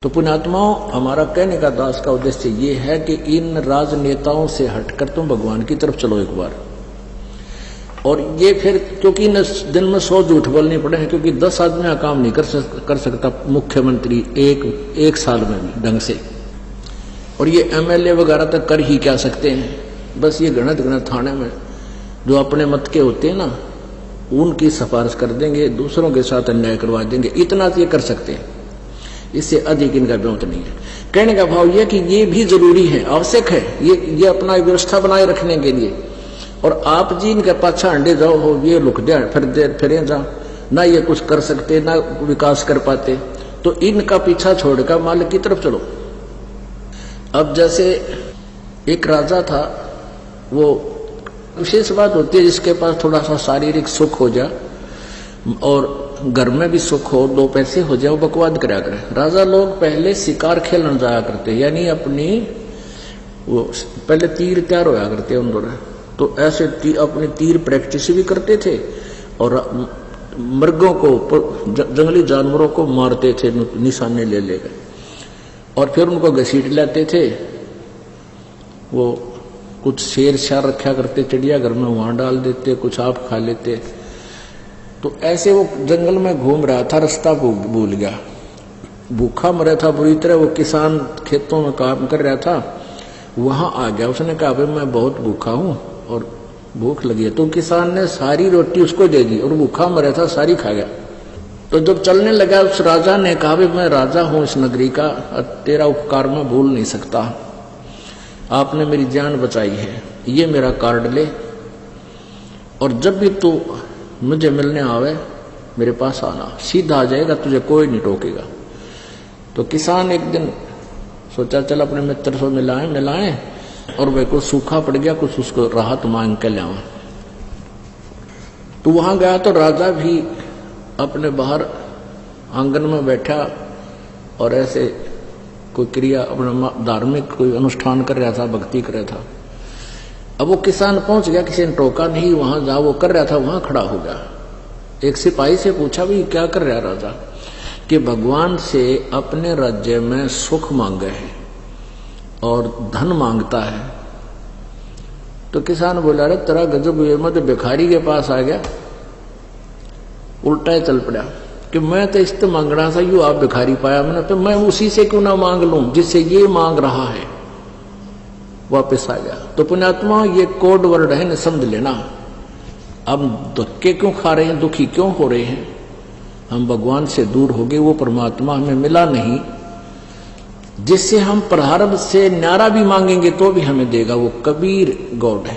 तो पुण्यात्माओं, हमारा कहने का दास का उद्देश्य ये है कि इन राजनेताओं से हटकर तुम भगवान की तरफ चलो एक बार। और ये फिर क्योंकि इन दिन में 100 झूठ बोलने पड़े हैं, क्योंकि 10 आदमी का काम नहीं कर सकता मुख्यमंत्री एक साल में भी ढंग से। और ये MLA वगैरह तक कर ही क्या सकते हैं। बस ये गणत थाने में जो अपने मत के होते हैं ना, उनकी सिफारिश कर देंगे, दूसरों के साथ अन्याय करवा देंगे, इतना तो ये कर सकते हैं। इससे अधिक इनका व्यवत नहीं है। कहने का भाव यह कि ये भी जरूरी है, आवश्यक है, ये अपना व्यवस्था बनाए रखने के लिए। और आप जी इनके पाछा अंडे जाओ हो, ये लुक दे फिरे जाओ ना, ये कुछ कर सकते ना विकास कर पाते, तो इनका पीछा छोड़कर मालिक की तरफ चलो। अब जैसे एक राजा था, वो विशेष बात होती है जिसके पास थोड़ा सा शारीरिक सुख हो जाए और घर में भी सुख हो, 2 पैसे हो जाए, वो बकवाद करा करे। राजा लोग पहले शिकार खेलने जाया करते, यानी अपनी वो पहले तीर तैयार होया करते उन, तो ऐसे अपनी तीर प्रैक्टिस भी करते थे और मृगों को, जंगली जानवरों को मारते थे निशाने ले लेकर, और फिर उनको घसीट लाते थे। वो कुछ शेर शार रखा करते चिड़ियाघर में, वहां डाल देते, कुछ आप खा लेते। तो ऐसे वो जंगल में घूम रहा था, रास्ता भूल गया, भूखा मरा था बुरी तरह। वो किसान खेतों में काम कर रहा था, वहां आ गया। उसने कहा भाई मैं बहुत भूखा हूं और भूख लगी है। तो किसान ने सारी रोटी उसको दे दी और भूखा मरा था, सारी खा गया। तो जब चलने लगा, उस राजा ने कहा भाई मैं राजा हूं इस नगरी का, तेरा उपकार मैं भूल नहीं सकता, आपने मेरी जान बचाई है, ये मेरा कार्ड ले, और जब भी तू मुझे मिलने आवे मेरे पास आना, सीधा आ जाएगा, तुझे कोई नहीं टोकेगा। तो किसान एक दिन सोचा चल अपने मित्र से मिलाएं, और वह को सूखा पड़ गया, कुछ उसको राहत मांग के ले आवे। तो वहां गया तो राजा भी अपने बाहर आंगन में बैठा और ऐसे कोई क्रिया, अपना धार्मिक कोई अनुष्ठान कर रहा था, भक्ति कर रहा था। अब वो किसान पहुंच गया, किसी ने टोका नहीं, वहां जहां वो कर रहा था वहां खड़ा हो गया। एक सिपाही से पूछा भी क्या कर रहा राजा, कि भगवान से अपने राज्य में सुख मांगे है और धन मांगता है। तो किसान बोला अरे तेरा गजब, ये मत भिखारी के पास आ गया, उल्टा ही चल पड़ा कि मैं तो इस मांगना था, यू आप भिखारी पाया मैंने, तो मैं उसी से क्यों ना मांग लूं जिससे ये मांग रहा है। वापस आ गया। तो पुण्यात्मा, ये कोड वर्ड है, न समझ लेना। अब धक्के क्यों खा रहे हैं, दुखी क्यों हो रहे हैं, हम भगवान से दूर हो गए, वो परमात्मा हमें मिला नहीं जिससे हम प्रारब्ध से न्यारा भी मांगेंगे तो भी हमें देगा। वो कबीर गॉड है।